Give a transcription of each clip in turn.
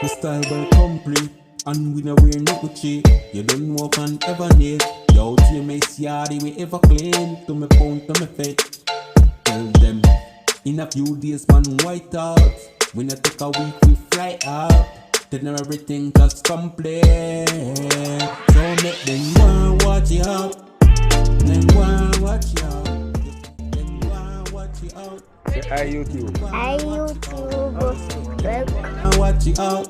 The style well complete, and we no wear no Gucci. You don't walk on ever need. Yo, to me S.H.A.R.E we ever clean. To me phone, to me face. Tell them, in a few days man white out. We not take a week, we fly out. Tell them everything just complete. So make them go and watch you out. Them go and watch you out. Them go and watch you out. Say hi YouTube. Hi YouTube. Welcome. Watch you out.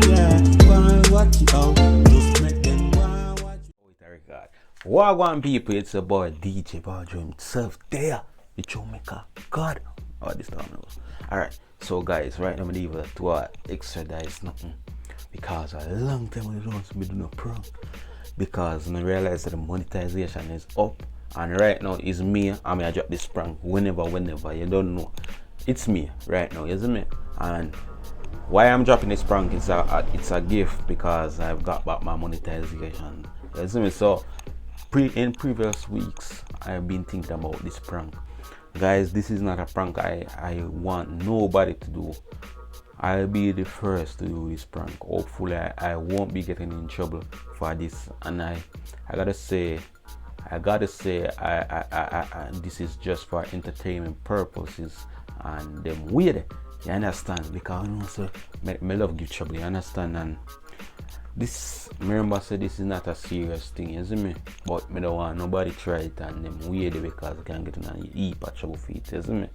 Yeah, go and watch you out. Just make them go and watch you out. Wagwan people, it's your boy DJ Bobajoe himself there. The showmaker. God. Oh, this time knows. Alright, so guys, right now I'm leave it to extradite nothing. Because a long time I don't do no prank. Because I realize that the monetization is up. And right now it's me. I mean I drop this prank whenever you don't know. It's me right now, isn't it? And why I'm dropping this prank is it's a gift because I've got back my monetization. Isn't it? So in previous weeks I've been thinking about this prank. Guys, this is not a prank I want nobody to do. I'll be the first to do this prank. Hopefully I won't be getting in trouble for this. And I gotta say this is just for entertainment purposes and them weird. You understand? Because you know, so me love give trouble, you understand? And this, remember, say this is not a serious thing, you see me? But me don't want nobody try it and them weird because I can get in a heap of trouble for it, you see me?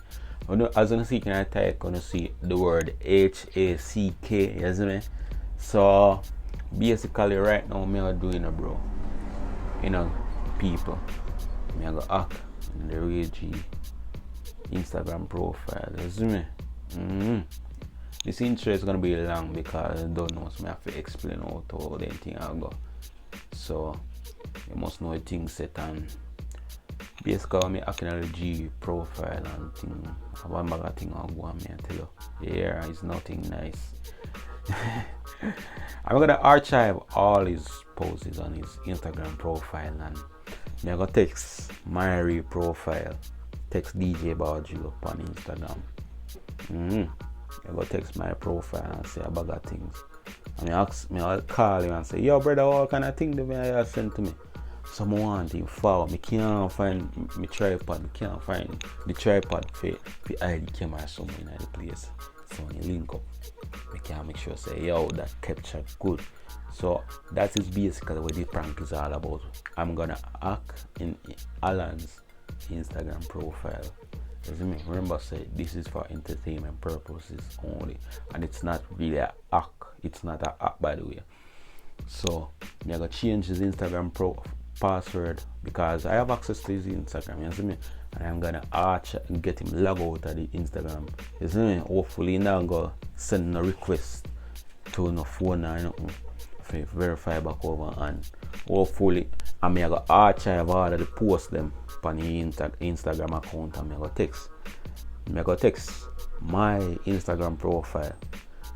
As you see, can I type, you see the word H-A-C-K, you see me? So basically right now me are doing a bro, you know, people, me I go hack in the Rage Instagram profile, you see me? This intro is gonna be long because I don't know, so I have to explain how to the thing I go. So you must know the thing set and basically me hacking on the G profile and thing. One bag of thing I'll go on me and tell you. Yeah, it's nothing nice. I'm gonna archive all his posts on his Instagram profile and I'm gonna text my real profile. Text DJ Bobajoe on Instagram. I go text my profile and say a bag of things. And I'll call him and say, yo brother, what kind of thing do you send to me? Someone want him forward. I can't find my tripod. I can't find the tripod for hide the camera somewhere in the place. So when you link up, I can make sure say, yo, that capture good. So that is basically what the prank is all about. I'm gonna hack in Allan's Instagram profile. Remember, say this is for entertainment purposes only, and it's not really a hack. It's not a hack, by the way. So I'm gonna change his Instagram password because I have access to his Instagram. You see me? And I'm gonna arch and get him log out of the Instagram. You see me? Hopefully now I'm gonna send a request to no phone or nothing for verify back over, and hopefully I'm gonna archive all of the posts them on the Instagram account and I'm gonna text my Instagram profile.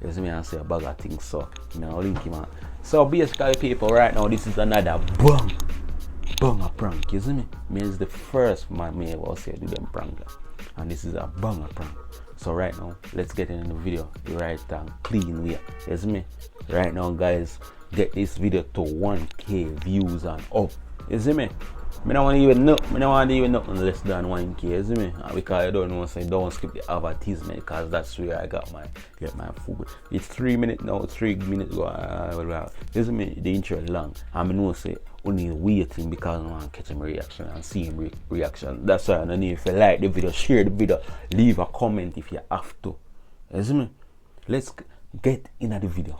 You see me, and say a bag of things, so I'm gonna link him on. So basically people, right now this is another banger prank, you see me? Me is the first man me ever say do them prank, and this is a banger prank. So right now let's get in the video the right and clean way, you see me? Right now guys, get this video to 1k views and up, you see me? I don't want to even nothing less than 1k, you see me? Because I don't know, so I don't skip the advertisement because that's where I get my food. It's 3 minutes now, 3 minutes ago. You see me? The intro is long. I know say only waiting because I want to catch my reaction and see him reaction. That's why I don't need, if you like the video, share the video, leave a comment if you have to. You see me? Let's get into the video.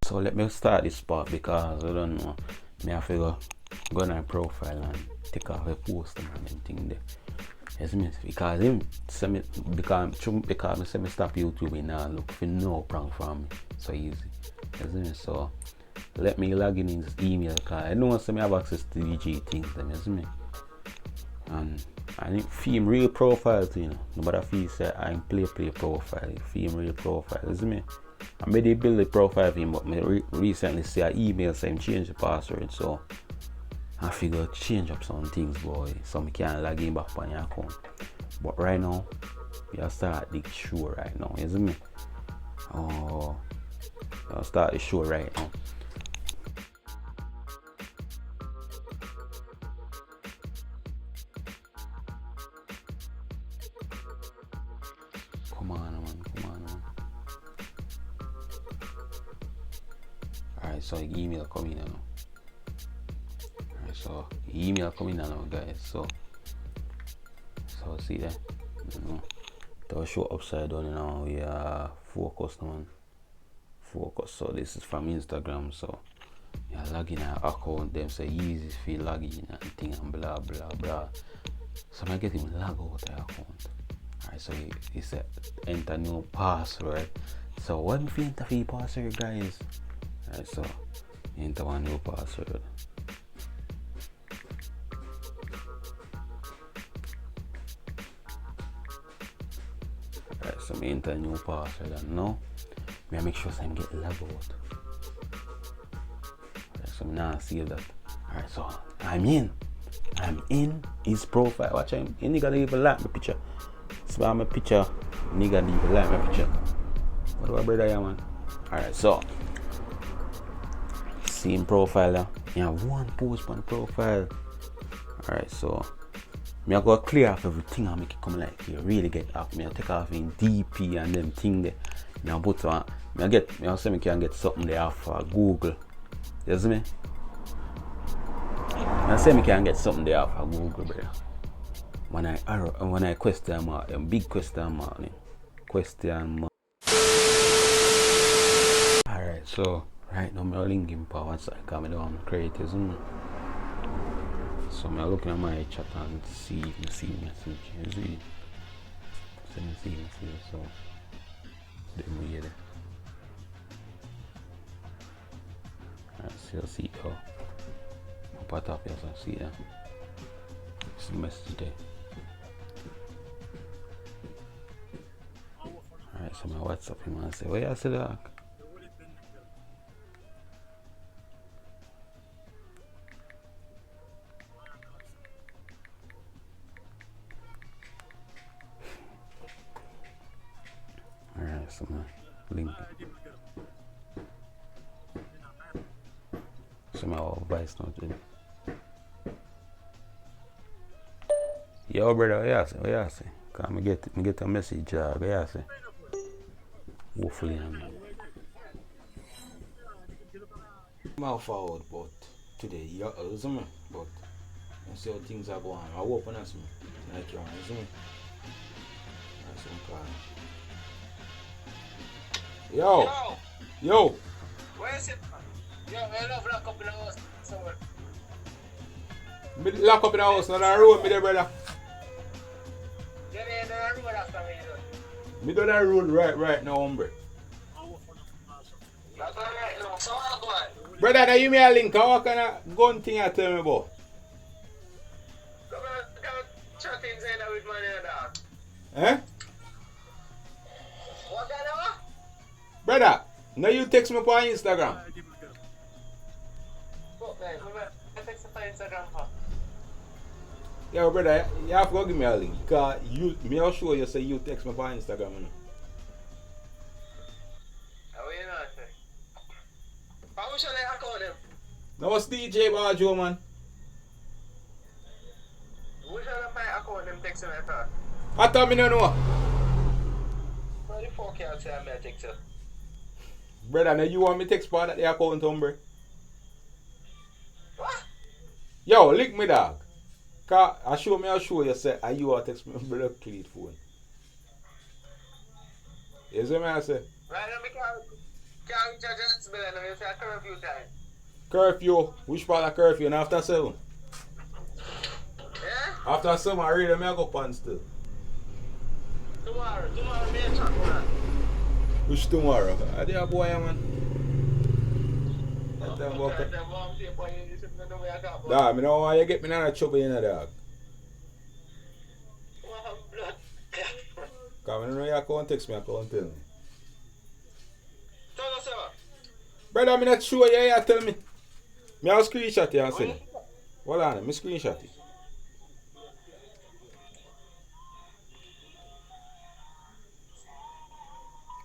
So let me start this part because I don't know. I have to go on my profile and take off a post and everything there. Yes, me, because him say because I say me stop YouTube and look for no prank from me. So easy. Yes, me, so let me log in his email because I know say me have access to DJ things them, yes me. And I need film real profile too, you know. Nobody feel say I'm play profile, film real profile, yes me. I made a build a profile of him, but me recently see an email saying change the password, so I figure change up some things, boy, so I can log in back on your account. But right now, we have start dig through right now, you see me? Oh, I'll start the show right now. Come on, man. Alright, so the email coming now. Alright, so the email coming now, guys. So see that? It'll show upside down now. We are focused on focus. So this is from Instagram. So you log in our account. Them say easy if you log in and thing and blah blah blah. So I get him log out the account. Alright, so he said enter new password. So what if you enter your password, guys? Alright, so enter one new password. Alright, so I enter new password and now I make sure I get log out. Alright, so now save that. Alright, so I'm in his profile. Watch him. He nigga don't even like my picture. So my picture, nigga don't even like my picture. What do I brother here, man? Alright, so same profile there. You have one post on profile. Alright, so I go clear off everything and make it come like you really get up. I take off in DP and them thing there. I put on I say I can get something there off Google. You see me? I say I can get something there off Google, brother. When I question mark, them big question mark. Alright, so right now I'm linking power so I come down creators. So I'm looking at my chat and see if I see message. You see? So I see message, so then we get it. Alright, so you'll see how up at top here, so see that. It's the message there. Alright, so my WhatsApp him and say, where you see that? Alright, so my link. So my voice note. Yo, brother, what you say? Cause I get a message, what you say? Hopefully, I'm forward, but today, you listen me, but I see how things are going. I hope on us, like you listen me. That's some plan. Yo. Where is it? Yo, I love lock up in the house somewhere. Me lock up in the house, not the road, me there, brother. Yeah, the road after me, Me do that road right now, hombre. That's all right now. So I'll go on. Brother, now you me a link. What kind of gun thing you tell me about? Come on, chat inside with money and dog. Eh? What kind of what? Brother, now you text me on Instagram. Fuck, man. I text the Instagram for. Yo, brother, you have to go give me a link. Because me I'll show you say you text me on Instagram. You know? How you know that? How should I call them? Now what's DJ Bobajoe, man? Who should I call them text me at all? I thought me no know. What the fuck you say I'm going to text you? Brother, now you want me text part of the account, hombre? What? Yo, link me, dog. Cause I'll show you say, are you are text me brother clean phone. You see me I say? Right now, can't judge us, but I know you say a curfew time. Curfew? Which part of curfew? And after 7? Yeah? After 7 I read me I go pan still. Tomorrow me a chat for that. Which tomorrow? I did a boy, man. That time walk up. Dog, me know why you get me in a trouble, you know, dog. Cause I know you can't text me, I can't tell me. Tell us what? Brother, I'm not sure you tell me. Me I'll screenshot you and send it. Hold on, me screenshot it.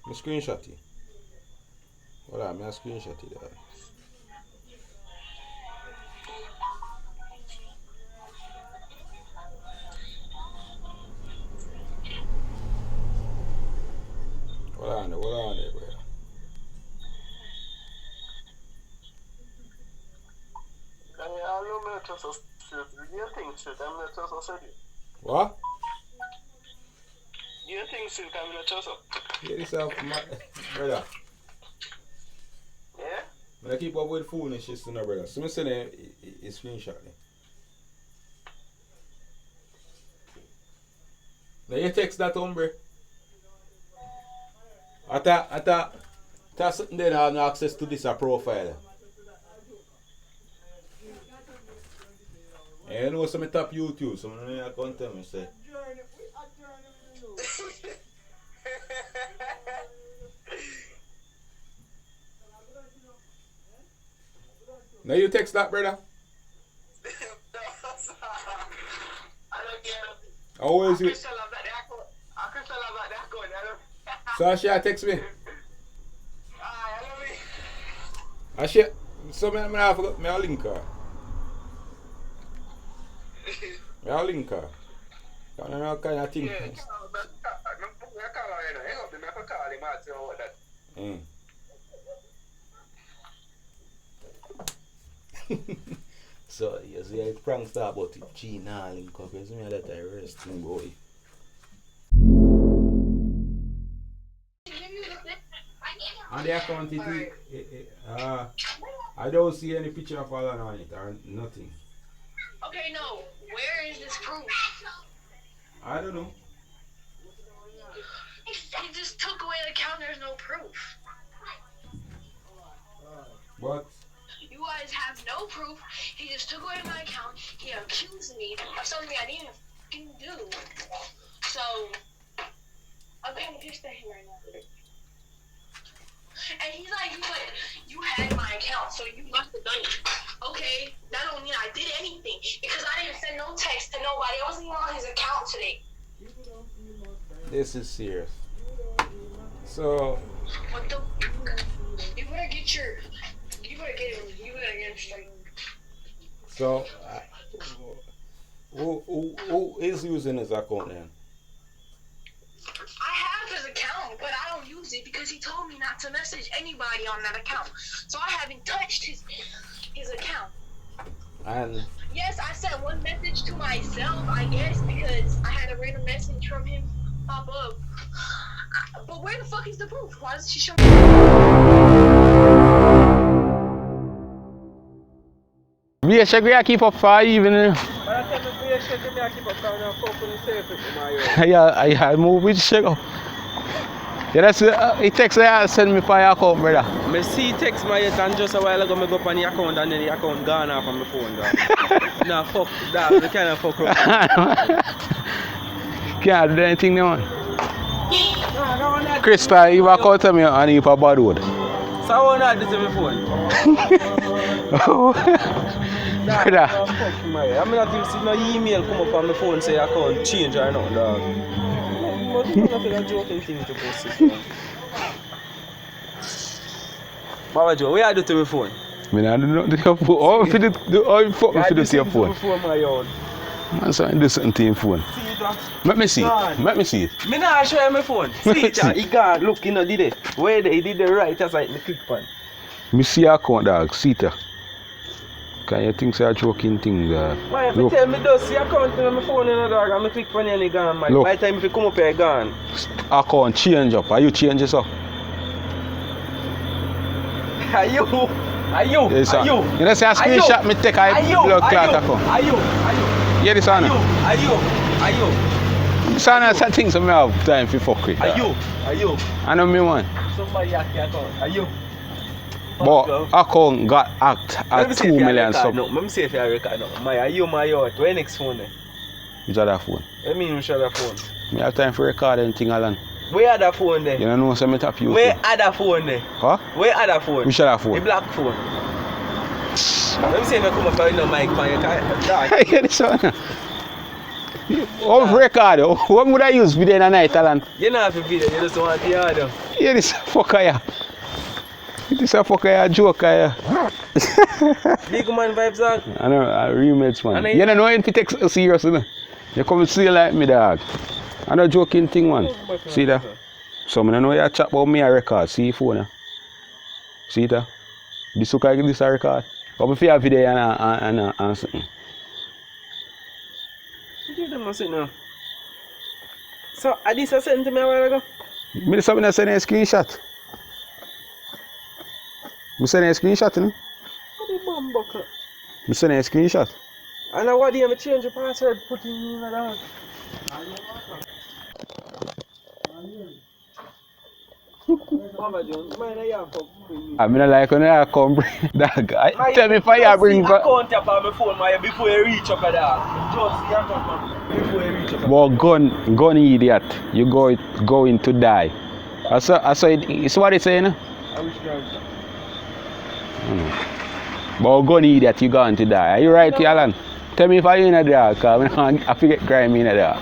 Me screenshot it. Hold on, I screenshot it. Hold on there, brother. What? You think so? Can we trust up? Yeah, this up, brother. Yeah? When I keep up with phone and shit, no, brother. So I send a screenshot. Now you text that hombre. I thought something there have no access to this profile. And you know some top YouTube, so I can't tell me say. Now you text that, brother. I don't get it. How is you? So she text me. She, so I forgot my link her. My link her. I don't know kind of thing. So you see it's prank star about it. G nah link up. You see me that I rest thing boy. On the account I don't see any picture of Allan on it or nothing. Okay, no. Where is this proof? I don't know. He just took away the account. There's no proof. But You guys have no proof. He just took away my account. He accused me of something I didn't even do. So, I'm kind of pissed at him right now. And he's like, you had my account, so you must have done it. Okay, that don't mean I did anything because I didn't send no text to nobody. I wasn't even on his account today. this is serious. So What the? You better get him straight. So who is using his account then? I have his account, but I don't use it because he told me not to message anybody on that account. So I haven't touched his account. And Yes, I sent one message to myself, I guess, because I had a random message from him pop up. But where the fuck is the proof? Why doesn't she show me? V.I.D.E, keep up for even. I move with Shego. Yeah, that's it. Text I send me for your account, brother. I see text my and just a while ago I go up on the account and then the account gone off on my phone. Nah, fuck that. We can't fuck up. Can't do anything, no man. Krista, you walk out to me and you for bad word. So I want to do to my phone. Brother. Fuck my. I'm not even see no email come up on my phone say account change or nothing, dog. But you don't feel a joking thing to post it. Bobajoe, what you do to my phone? I don't know to your phone. How you fuck me to do to your phone? Man, so I do something to your phone. Let me see. Let me see it. Me nah show you my phone. See it, he can't look, you know, did it. Where he did the right, that's like me click on. Me see your account, dog. See it. Can you think so a joking thing, Why, if you tell me those, see account on my phone, you know, dog, and I click on you and you gone, man. Look. By the time if you come up here, gone. Account change up. Are you change this up? Are you? Yes, sir. You know, say a screenshot me take a blood clot account. Are you? Yeah, this one. Are you? This one is a thing so me have time for fuck with. Are you? I know me one. Somebody hack your account. Are you? But account got hacked at 2 million sub. No, let me see if you record now. Are you my yacht? Where next phone then? Which other phone? I mean, which other phone? Me have time for record anything, Allan. Where other phone then? You don't know so me tap you. Where other phone then? Huh? Where other phone? Which other phone? The black phone. Let me see if I come up with no mic for you. Yeah, this one. Off record. What would I use video in the night, Allan? You don't have a video, you just want the other. Yeah, this fucker, yeah. This a fucker joke, yeah. Big man vibes, dog. I know, I remakes, man. And I- You don't know if it takes serious, you know. You come and see like me, dog. I know joking thing, man. See that? So I know you chat about me a record. See your phone, yeah. See that? This look like this a record. Come if you have video and something. Give them a sit now. So, are this a sent to me a while ago? Me just send a screenshot. Me send a screenshot, you know. What the bomb buckle? Me send a screenshot. And what do you change the password, put it in the dog? Bobajoe, mind you have to I mean, like when I come bring dog. Tell me if I bring back. account up on my phone, man, before you reach up at that. Just your account, man, before you reach up. Well, gun idiot. You going to die. I saw it's what it's saying. I wish you But gun idiot, you going to die. Are you right, Allan? Tell me if I in a there, because I forget crime in a there.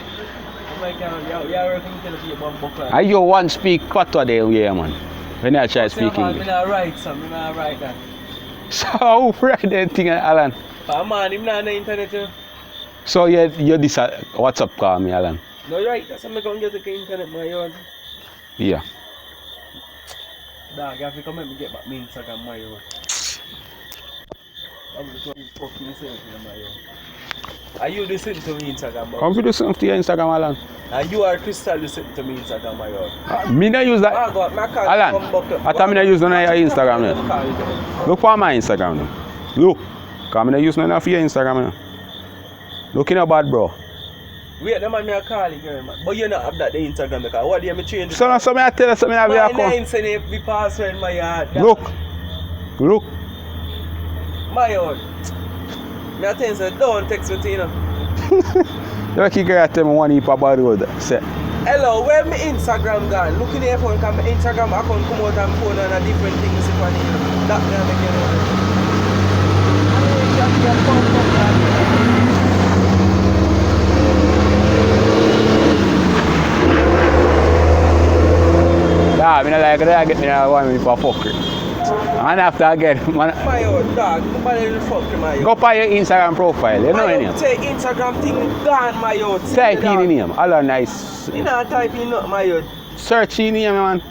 Are you one speak patois there, yeah, man? When I try speaking. I'm not right, son. I'm not right that. So how Friday that thing, Allan? But man, I'm not on the internet. So you this WhatsApp call me, Allan? No, right. That's why I'm going to get the internet, my yard. Yeah. Dog, you have to come and get back my Instagram, my yard. I'm just going to fucking say it, my yard. Are you listening to me Instagram? Come to do something to your Instagram, Allan. And you are Crystal listening to me Instagram, my yard. Me not use that. Allan, I thought me not use none of your Instagram now. Look for my Instagram now. Look. Because me not use none of your Instagram now. Looking at bad, bro. Wait, the man me a call you, girl, man. But you not have that the Instagram because what do you change it? So I tell you something I have your account. My 9 send the password my yard. Look. My yard. Me a tell you, don't text me, you know. You like you girl tell me one heap about road. Say. Hello, where my Instagram gone? Look in your phone because my Instagram account come out and phone and a different thing is funny. That me make you know. Yeah, I mean like that get me now one for fucker. And after again, man. My old dog, nobody will fuck you, my old. Go by your Instagram profile, you know any. Say Instagram thing gone, my old. Type in the name, Allan nice. You know type in nothing, my old. Search in name, man.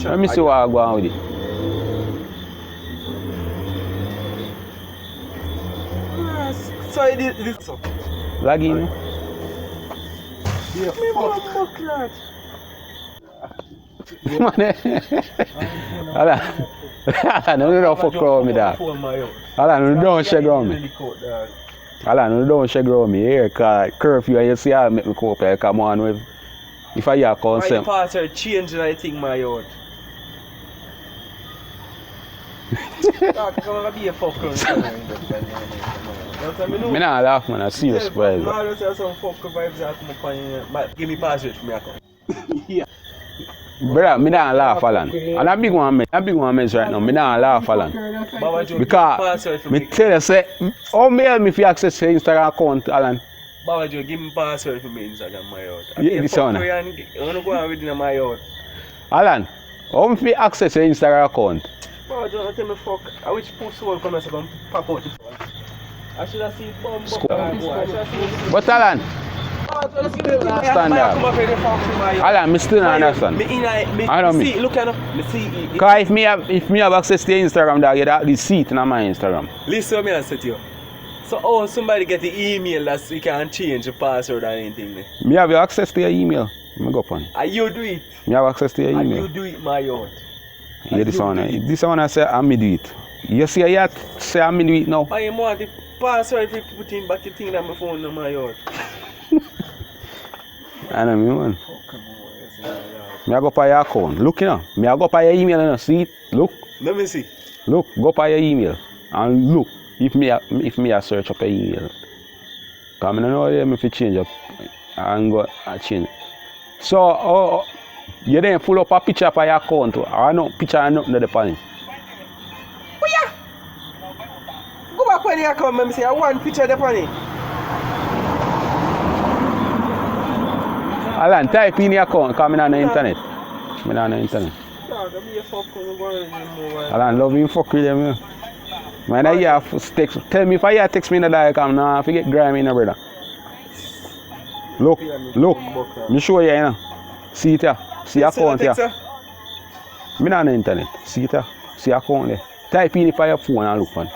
Let me see what I go on with it. So it is this. Log in. Yeah, fuck that. Allan, you don't fuck around me, dog. Allan, you don't shake around me. Allan, you don't shake around me here, because curfew and you see how I make me cope, like, come on with. If I hear consent. My password changed, I think, my old. Dog, come on, be a fucker. Me not laugh, man, I'm serious, bro. Man, just some fucker vibes that come up on give me password for me account. Yeah. Brother, me not laugh, Allan. And a big one mess right now. Me not laugh, Allan. Because me tell you, say, how mail me if you access your Instagram account, Allan? Bobajoe, give me password for me Instagram, my yard. Yeah, this one. I want to go on within my yard. Allan, how me fit access your Instagram account? Bobajoe, don't tell me fuck. I wish post one come and come pop out the phone. I should have seen bomb. But Allan, understand that. Allan, me still don't understand. I don't mean. Look at me see. Because if me have access to your Instagram, dog, you have the seat in my Instagram. Listen to me and say to you. So somebody get the email that you can change the password or anything. Me have access to your email. Me go upon it. And you do it. Me have access to your And email. you do it, my yard. Yeah, this one I say I me do it. You see you say I me do it now. I want the password if you put in back the thing on my phone in my yard. I know me one. Me I go by your account. Look, you know. Me I go by your email and see it. Look. Let me see. Look, go by your email and look if me I search up your email. Because I don't know if I change up and go and change. So you then pull up a picture of your account or no picture and nothing to the pan. Oh yeah. Go back when you come and say I want picture of the pan. Allan, type in your account because I'm not on the internet. I'm not on the internet. Dog, I be a fuck when you go in the more. Allan love you fuck with them, you know. Man, I hear text. Tell me if I hear text me in the dark, I'm not forget grimy, you know, brother. Look, me show you, you know. See it here. See your account here. Me not on the internet. See it here. See your account there. Type in it for your phone and look for it.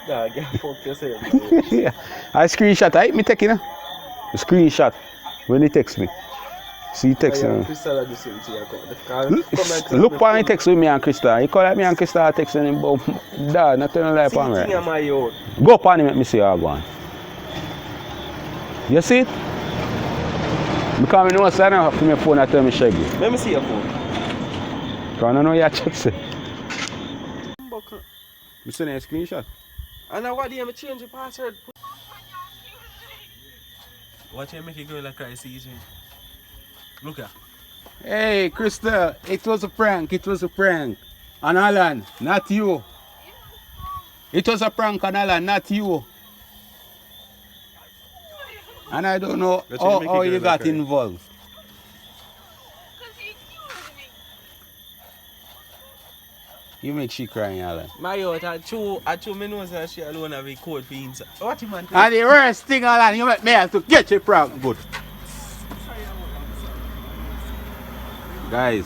Dog, get fuck yourself. I screenshot, I me take it, you know. A screenshot when he text me. See he text me. Crystal the same thing. Look for the text with me and Krista. He call me and Krista texting him about dad, not telling life on me. Right. Go up on him, let me see how I go on. You see it? Because I know I don't have to my phone and tell me shaggy. Let me see your phone. Because I know you check say. You send a screenshot. And now what do you change the password? Watch him make a girl like cry season. Look at. Hey, Crystal, it was a prank. It was a prank. And Allan, not you. It was a prank on Allan, not you. And I don't know how you got involved. You make she crying, Allan. My yacht, I chew me nose and she alone have a code for inside. What you man? And the worst thing, Allan, you make me have to get you prank good. Guys.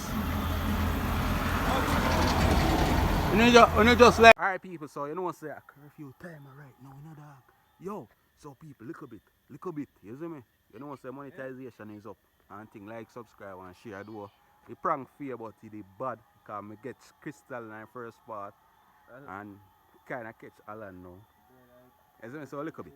You just like. Alright, people, so you know what's that? Curfew time right now, you know, dog. Yo, so people, little bit, you see me? You know what's the monetization is up. And thing like, subscribe and share, do the prank fear about it, the bad. Because I get Crystal in the first part. And kind of catch Allan now. You see me? So a little bit.